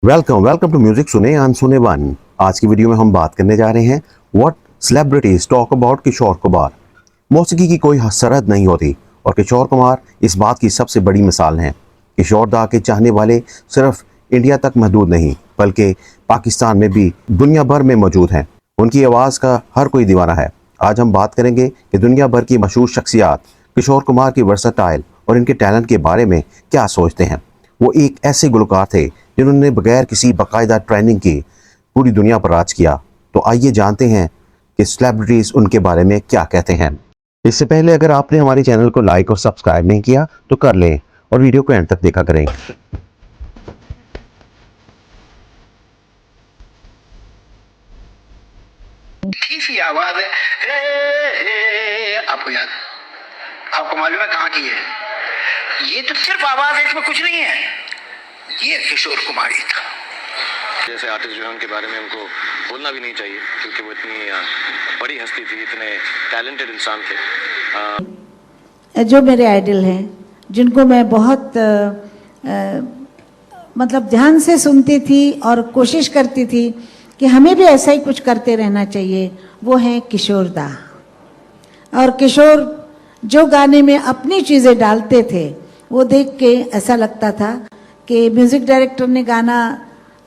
Welcome to music सुने अनसुने one. आज की वीडियो में हम बात करने जा रहे हैं what celebrities talk about Kishore Kumar. मौसीकी की कोई सरहद नहीं होती और किशोर कुमार इस बात की सबसे बड़ी मिसाल हैं। किशोर दा के चाहने वाले सिर्फ इंडिया तक महदूद नहीं बल्कि पाकिस्तान में भी दुनिया भर में मौजूद हैं। उनकी आवाज़ का हर कोई दीवाना है। आज हम बात करेंगे कि दुनिया भर की मशहूर शख्सियात किशोर कुमार की वर्सटाइल और इनके टैलेंट के बारे में क्या सोचते हैं। वो एक ऐसे गुलकार थे जिन्होंने बगैर किसी बाकायदा ट्रेनिंग की पूरी दुनिया पर राज किया। तो आइए जानते हैं कि सेलिब्रिटीज उनके बारे में क्या कहते हैं। इससे पहले अगर आपने हमारे चैनल को लाइक और सब्सक्राइब नहीं किया तो कर लें और वीडियो को एंड तक देखा करें। सी आवाज है, आपको याद, आपको मालूम है कहाँ की है? ये तो सिर्फ आवाज है, इसमें कुछ नहीं है। ये किशोर कुमार ही था। जैसे आर्टिस्ट जो है उनके बारे में हमको बोलना भी नहीं चाहिए क्योंकि वो इतनी बड़ी हस्ती थी, इतने टैलेंटेड इंसान थे। जो मेरे आइडल हैं, जिनको मैं बहुत मतलब ध्यान से सुनती थी और कोशिश करती थी कि हमें भी ऐसा ही कुछ करते रहना चाहिए, वो हैं किशोर दा। और किशोर जो गाने में अपनी चीज़ें डालते थे वो देख के ऐसा लगता था कि म्यूज़िक डायरेक्टर ने गाना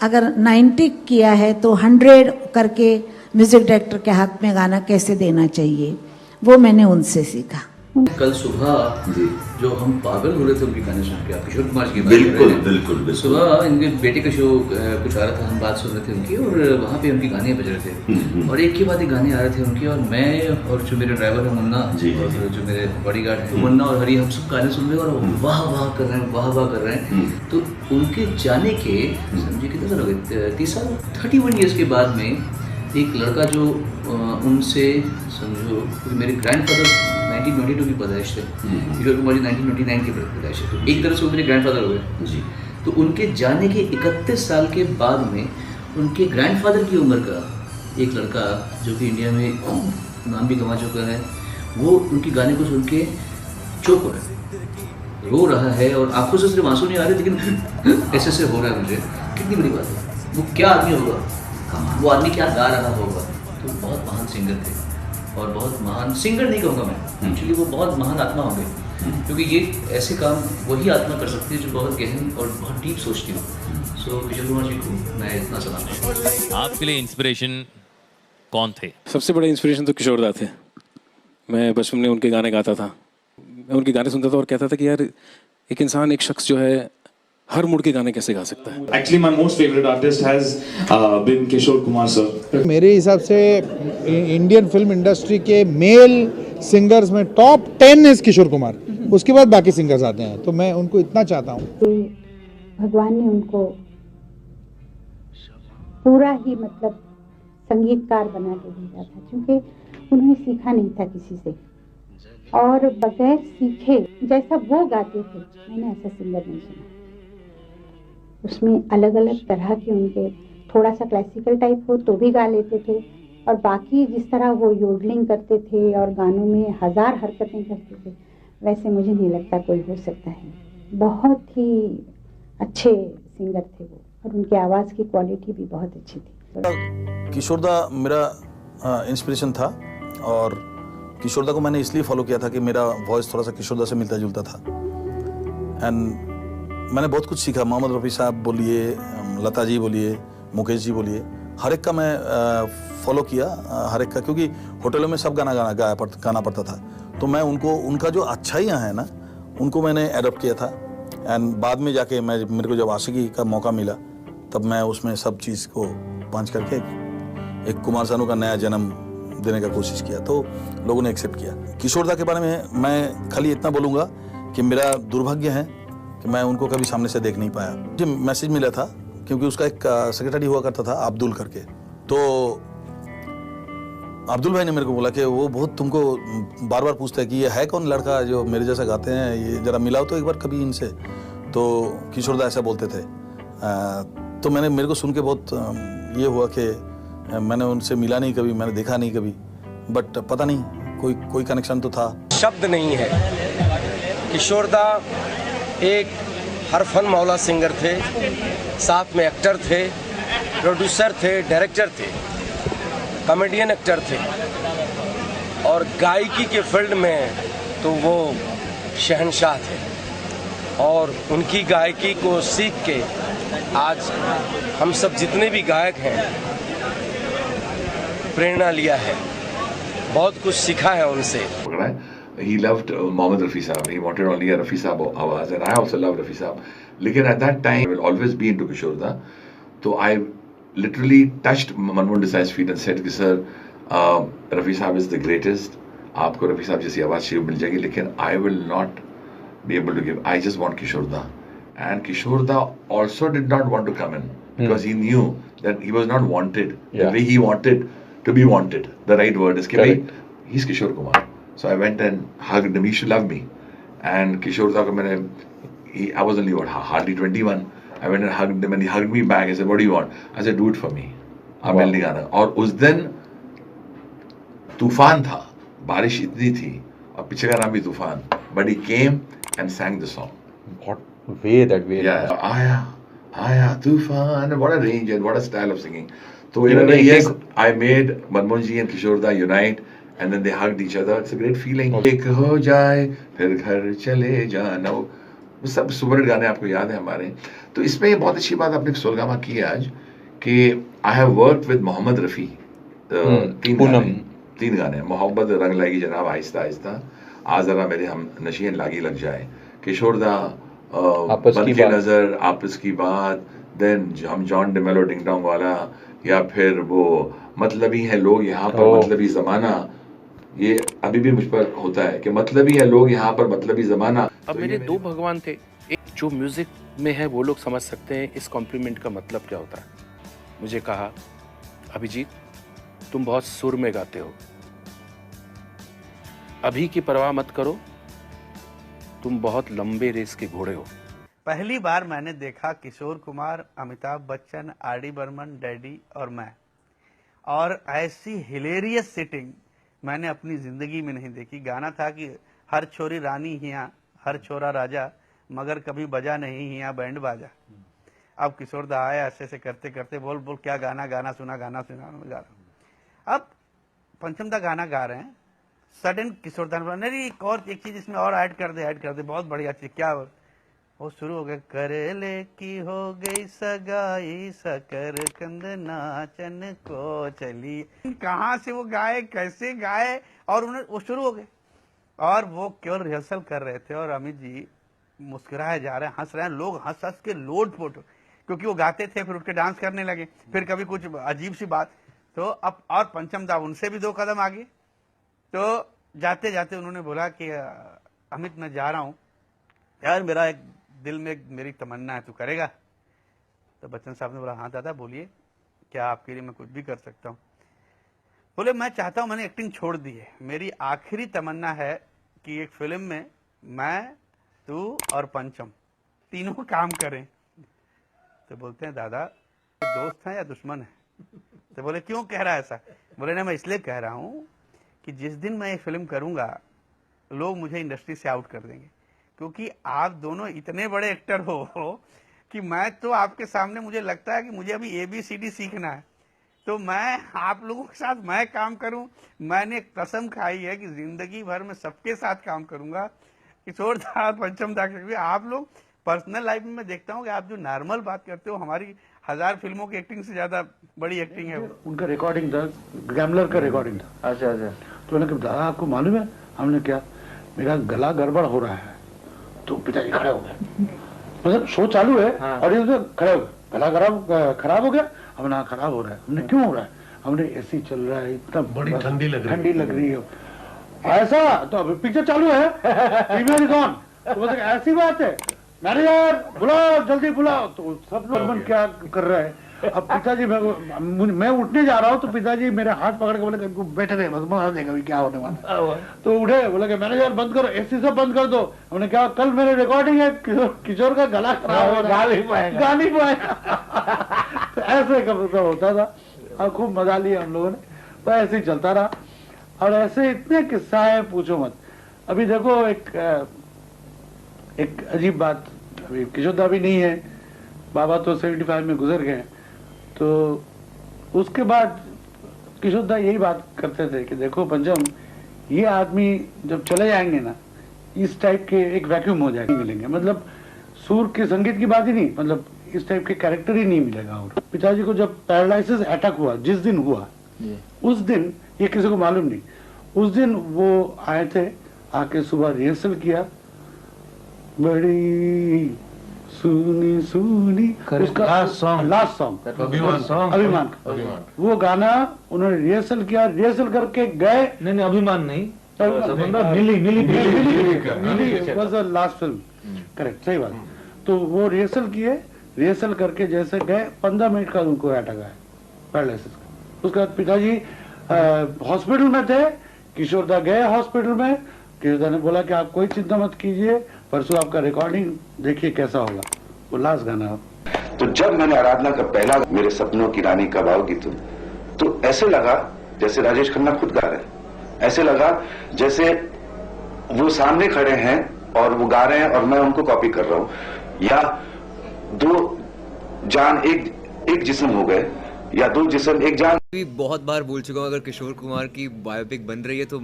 अगर 90 किया है तो 100 करके म्यूज़िक डायरेक्टर के हाथ में गाना कैसे देना चाहिए, वो मैंने उनसे सीखा। कल सुबह जो हम पागल हो रहे थे उनके गाने सुन के, आप किशोर कुमार जी की बात बिल्कुल। सुबह इनके बेटे का शो कुछ आ रहा था, हम बात सुन रहे थे उनकी और वहाँ पे उनके गाने बज रहे थे और एक के बाद एक गाने आ रहे थे उनके, और मैं और जो मेरे ड्राइवर है मुन्ना और जो मेरे बॉडीगार्ड है मुन्ना और हरी, हम सब गाने सुन रहे हैं और वाह वाह कर रहे हैं, वाह वाह कर रहे हैं। तो उनके जाने के समझिए कितने साल हो गए, 31 ईयर्स के बाद में एक लड़का जो उनसे समझो, मेरे ग्रैंडफादर 1922 की पैदाइश थे, किशोर कुमार जी 1929 की पैदाइश है, तो एक तरह से वो मेरे ग्रैंडफादर हो गए जी। तो उनके जाने के 31 साल के बाद में उनके ग्रैंडफादर की उम्र का एक लड़का जो कि इंडिया में नाम भी कमा चुका है, वो उनके गाने को सुन के चौंक हो रहा है, रो रहा है और आंखों से सिर्फ आंसू नहीं आ रहे लेकिन ऐसे से हो रहा है। मुझे कितनी बड़ी बात है, वो क्या आदमी होगा, वो आदमी क्या गा रहा होगा। तो बहुत महान सिंगर थे और बहुत महान सिंगर नहीं कहूँगा मैं, एक्चुअली वो बहुत महान आत्मा होंगे क्योंकि ये ऐसे काम वही आत्मा कर सकती है जो बहुत गहन और बहुत डीप सोचती हो। सो किशोर कुमार जी को मैं इतना सलाम करता हूँ। आपके लिए इंस्पिरेशन कौन थे? सबसे बड़ा इंस्पिरेशन तो किशोर दा थे। मैं बचपन में उनके गाने गाता था, मैं उनके गाने सुनता था और कहता था कि यार एक इंसान, एक शख्स जो है हर मूड के गाने कैसे गा सकता है। Actually, my most favorite artist has been Kishore Kumar sir. मेरे हिसाब से इंडियन फिल्म इंडस्ट्री के मेल सिंगर्स में टॉप 10 है किशोर कुमार, उसके बाद बाकी सिंगर्स आते हैं। तो मैं उनको इतना चाहता हूँ। भगवान ने उनको पूरा ही मतलब संगीतकार बना के भेजा था, क्योंकि उन्होंने सीखा नहीं था किसी से और बगैर सीखे जैसा वो गाते थे मैंने ऐसा सिंगर नहीं सुना। उसमें अलग अलग तरह के उनके, थोड़ा सा क्लासिकल टाइप हो तो भी गा लेते थे और बाकी जिस तरह वो योडलिंग करते थे और गानों में 1000 हरकतें करते थे, वैसे मुझे नहीं लगता कोई हो सकता है। बहुत ही अच्छे सिंगर थे वो और उनकी आवाज़ की क्वालिटी भी बहुत अच्छी थी। किशोर दा मेरा इंस्पिरेशन था और किशोर दा को मैंने इसलिए फॉलो किया था कि मेरा वॉइस थोड़ा सा किशोर दा से मिलता जुलता था एंड मैंने बहुत कुछ सीखा। मोहम्मद रफ़ी साहब बोलिए, लता जी बोलिए, मुकेश जी बोलिए, हर एक का मैं फॉलो किया, हर एक का, क्योंकि होटलों में सब गाना गाना पड़ता था। तो मैं उनका जो अच्छाइयाँ हैं ना, उनको मैंने एडॉप्ट किया था एंड बाद में जाके मेरे को जब आशिकी का मौका मिला तब मैं उसमें सब चीज़ को पांच करके एक कुमार सानू का नया जन्म देने का कोशिश किया, तो लोगों ने एक्सेप्ट किया। किशोर दा के बारे में मैं खाली इतना बोलूँगा कि मेरा दुर्भाग्य है कि मैं उनको कभी सामने से देख नहीं पाया। मुझे मैसेज मिला था क्योंकि उसका एक सेक्रेटरी हुआ करता था अब्दुल करके, तो अब्दुल भाई ने मेरे को बोला कि वो बहुत तुमको बार बार पूछता है कि ये है कौन लड़का जो मेरे जैसा गाते हैं, ये जरा मिलाओ तो एक बार कभी इनसे। तो किशोर दा ऐसा बोलते थे। तो मेरे को सुन के बहुत ये हुआ कि मैंने उनसे मिला नहीं कभी, मैंने देखा नहीं कभी, बट पता नहीं कोई कनेक्शन तो था। शब्द नहीं है। किशोर दा एक हर फन मौला सिंगर थे साथ में एक्टर थे, प्रोड्यूसर थे, डायरेक्टर थे, कॉमेडियन एक्टर थे, और गायकी के फील्ड में तो वो शहंशाह थे। और उनकी गायकी को सीख के आज हम सब जितने भी गायक हैं प्रेरणा लिया है, बहुत कुछ सीखा है उनसे। He loved Mohammad Rafi Saab. He wanted only a Rafi Saab आवाज, and I also love Rafi Saab. लेकिन at that time, I will always be into Kishore Da. So I literally touched Manmohan Desai's feet and said कि sir, Rafi Saab is the greatest. आपको Rafi Saab जैसी आवाज चाहिए मिल जाएगी, लेकिन I will not be able to give. I just want Kishore Da. And Kishore Da also did not want to come in because he knew that he was not wanted the way he wanted to be wanted. The right word is कि he's Kishore Kumar. So I went and hugged him. He should love me. And Kishore Da ko I was only hardly 21. I went and hugged him and he hugged me back. I said, what do you want? I said, do it for me. आप मेरे लिए गाना। और उस दिन तूफान था, बारिश इतनी थी, और पीछे का नाम भी तूफान। But he came and sang the song. What way that way? Yeah, आया तूफान. What a range and what a style of singing. So in a way, yes, I made Manmohan ji and Kishore Da unite. And then they hugged each other. It's a great feeling. एक हो जाए फिर घर चले जाना, वो सब super गाने आपको याद है हमारे। तो इसमें बहुत अच्छी बात आपने सोलगामा की आज कि I have worked with Mohammed Rafi. तीन गाने, मोहब्बत रंग लाएगी जनाब आहिस्ता आहिस्ता, आज जरा मेरे हम नशीन लागी लग जाए, किशोर दा बंद की नजर, आपस की बात, देन हम जॉन डिमेलो डिंग डोंग वाला, या फिर वो मतलबी है लोग यहाँ पर मतलबी जमाना। ये अभी भी मुझ पर होता है कि मतलबी है लोग यहाँ पर मतलबी जमाना। अब मेरे दो भगवान थे, एक जो म्यूजिक में है वो लोग समझ सकते हैं इस कॉम्प्लीमेंट का मतलब क्या होता है। मुझे कहा अभिजीत तुम बहुत सुर में गाते हो, अभी की परवाह मत करो, तुम बहुत लंबे रेस के घोड़े हो। पहली बार मैंने देखा Kishore Kumar, Amitabh Bachchan, R D Burman, daddy और मैं, और ऐसी हिलेरियस सिटिंग मैंने अपनी जिंदगी में नहीं देखी। गाना था कि हर छोरी रानी हिया, हर छोरा राजा, मगर कभी बजा नहीं हिया बैंड बाजा। अब किशोर दा आया, ऐसे ऐसे करते करते बोल बोल क्या गाना, गाना सुना गा रहा हूँ। अब पंचम दा गाना गा रहे हैं, सडन किशोर दा ने नहीं एक चीज इसमें और ऐड कर दे, बहुत बढ़िया चीज। क्या वो शुरू हो गया, करेले की हो गई सगाई, सकर कंद नाचन को चली। कहाँ से वो गाए, कैसे गाए, और उन्हें वो शुरू हो गए। और वो केवल रिहर्सल कर रहे थे और अमित जी मुस्कुराए जा रहे हैं, हंस रहे हैं, लोग हंस हंस के लोट पोट, क्योंकि वो गाते थे फिर उठ के डांस करने लगे, फिर कभी कुछ अजीब सी बात। तो अब और पंचम दा उनसे भी 2 कदम आगे। तो जाते जाते उन्होंने बोला कि अमित मैं जा रहा हूँ यार, मेरा एक दिल में मेरी तमन्ना है, तू करेगा? तो बच्चन साहब ने बोला हाँ दादा बोलिए, क्या आपके लिए मैं कुछ भी कर सकता हूँ? बोले मैं चाहता हूँ, मैंने एक्टिंग छोड़ दी है, मेरी आखिरी तमन्ना है कि एक फिल्म में मैं, तू और पंचम तीनों काम करें। तो बोलते हैं दादा दोस्त हैं या दुश्मन है? तो बोले क्यों कह रहा है ऐसा? बोले ना मैं इसलिए कह रहा हूँ कि जिस दिन मैं ये फिल्म करूँगा लोग मुझे इंडस्ट्री से आउट कर देंगे, क्योंकि आप दोनों इतने बड़े एक्टर हो कि मैं तो आपके सामने, मुझे लगता है कि मुझे अभी ABCD सीखना है, तो मैं आप लोगों के साथ मैं काम करूं। मैंने कसम खाई है कि जिंदगी भर में सबके साथ काम करूंगा, किशोर दा, पंचम दा के। आप लोग पर्सनल लाइफ में मैं देखता हूं कि आप जो नॉर्मल बात करते हो, हमारी 1000 फिल्मों की एक्टिंग से ज्यादा बड़ी एक्टिंग है। उनका रिकॉर्डिंग था, गैमलर का रिकॉर्डिंग था। अच्छा अच्छा। तो उन्होंने कहा दादा आपको मालूम है? हमने क्या, मेरा गला गड़बड़ हो रहा है। तो पिताजी खड़े हो गए, मतलब शो चालू है और ये खड़े हो गए, गला खराब हो गया। हमने खराब हो रहा है। हमने क्यों हो रहा है? हमने एसी चल रहा है, इतना बड़ी ठंडी लग रही है ऐसा। तो अभी पिक्चर चालू है, प्रीमियर कौन? तो ऐसी बात है, मैनेजर बुलाओ, जल्दी बुलाओ। तो सब लोग क्या कर रहे हैं? अब पिताजी मैं उठने जा रहा हूँ तो पिताजी मेरे हाथ पकड़ के बोले बैठे रहे, बस मैं देगा क्या होने वाला। तो उठे, बोले कि मैनेजर बंद करो, एसी सब बंद कर दो। हमने क्या, कल मेरे रिकॉर्डिंग है, किशोर का गला खराब हो रहा है, गा नहीं पाएगा। तो ऐसे कब होता था और खूब मजा लिया हम लोगों ने। तो ऐसे ही चलता रहा और ऐसे इतने किस्सा है पूछो मत। अभी देखो एक अजीब बात, अभी किशोर दा भी नहीं है बाबा तो 75 में गुजर गए। तो उसके बाद किशोर दा यही बात करते थे कि देखो पंचम, ये आदमी जब चले जाएंगे ना, इस टाइप के एक वैक्यूम हो जाएगा, मिलेंगे, मतलब सुर के संगीत की बात ही नहीं, मतलब इस टाइप के कैरेक्टर ही नहीं मिलेगा। और पिताजी को जब पैरालिसिस अटैक हुआ, जिस दिन हुआ, उस दिन ये किसी को मालूम नहीं, उस दिन वो आए थे, आके सुबह रिहर्सल किया, बड़ी सुनी सुनी उसका लास्ट सॉन्ग अभिमान, वो गाना उन्होंने रिहर्सल किया, रिहर्सल करके गए। नहीं अभिमान नहीं, was the last film, correct, सही बात। तो वो रिहर्सल किए, रिहर्सल करके जैसे गए, 15 मिनट का उनको अटैक आया पैरालिसिस का। उसके बाद पिताजी हॉस्पिटल में थे, किशोर दा गए हॉस्पिटल में, किशोर दा ने बोला कि आप कोई चिंता मत कीजिए, परसों आपका रिकॉर्डिंग देखिए कैसा होगा। वो लास्ट गाना। तो जब मैंने आराधना का पहला मेरे सपनों की रानी कब आओगी तुम, तो ऐसे लगा जैसे राजेश खन्ना खुद गा रहे हैं, ऐसे लगा जैसे वो सामने खड़े हैं और वो गा रहे हैं और मैं उनको कॉपी कर रहा हूं, या दो जान एक जिस्म हो गए, या दो जिस्म एक जान। बहुत बार बोल चुका हूँ, अगर किशोर कुमार की बायोपिक बन रही है तो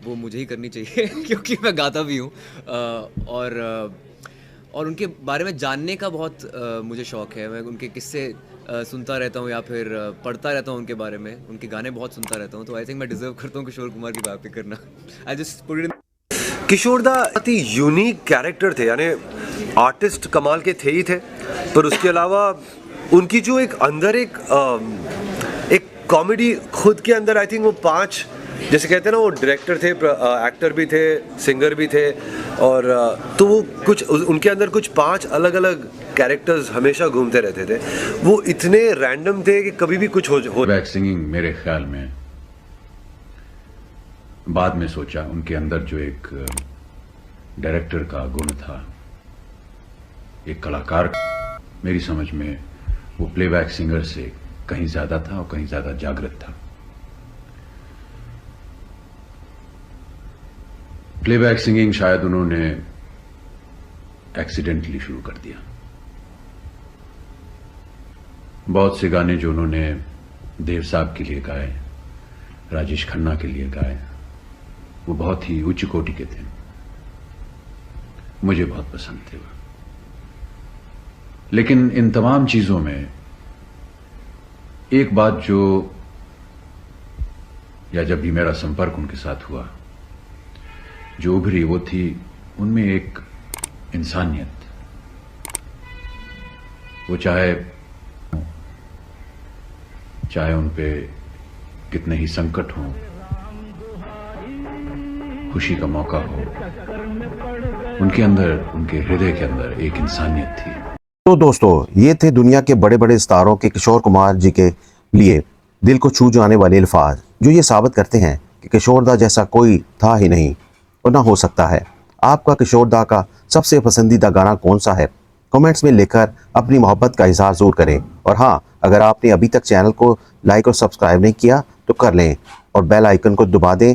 वो मुझे ही करनी चाहिए क्योंकि मैं गाता भी हूँ, और उनके बारे में जानने का बहुत मुझे शौक है। मैं उनके किस्से सुनता रहता हूँ या फिर पढ़ता रहता हूँ उनके बारे में, उनके गाने बहुत सुनता रहता हूँ, तो आई थिंक मैं डिजर्व करता हूँ किशोर कुमार की बायोपिक करना। I just put it. Kishore da बहुत ही यूनिक कैरेक्टर थे, यानी आर्टिस्ट कमाल के थे ही थे, पर उसके अलावा उनकी जो एक अंदर एक कॉमेडी खुद के अंदर, आई थिंक वो 5, जैसे कहते हैं ना, वो डायरेक्टर थे, एक्टर भी थे, सिंगर भी थे, और तो वो कुछ उनके अंदर कुछ 5 अलग अलग कैरेक्टर्स हमेशा घूमते रहते थे। वो इतने रैंडम थे कि कभी भी कुछ हो। बैक सिंगिंग मेरे ख्याल में बाद में सोचा, उनके अंदर जो एक डायरेक्टर का गुण था, एक कलाकार, मेरी समझ में वो प्लेबैक सिंगर से कहीं ज्यादा था और कहीं ज्यादा जागृत था। प्लेबैक सिंगिंग शायद उन्होंने एक्सीडेंटली शुरू कर दिया। बहुत से गाने जो उन्होंने देव साहब के लिए गाए, राजेश खन्ना के लिए गाए, वो बहुत ही उच्च कोटि के थे, मुझे बहुत पसंद थे वो। लेकिन इन तमाम चीजों में एक बात जो, या जब भी मेरा संपर्क उनके साथ हुआ, जो उभरी, वो थी उनमें एक इंसानियत। वो चाहे उन पे कितने ही संकट हों, खुशी का मौका हो, उनके अंदर, उनके हृदय के अंदर एक इंसानियत थी। तो दोस्तों, ये थे दुनिया के बड़े बड़े स्टारों के किशोर कुमार जी के लिए दिल को छू जाने वाले अल्फाज, जो ये साबित करते हैं कि किशोर दा जैसा कोई था ही नहीं और ना हो सकता है। आपका किशोर दा का सबसे पसंदीदा गाना कौन सा है? कमेंट्स में लिखकर अपनी मोहब्बत का इजहार ज़रूर करें। और हाँ, अगर आपने अभी तक चैनल को लाइक और सब्सक्राइब नहीं किया तो कर लें और बेल आइकन को दबा दें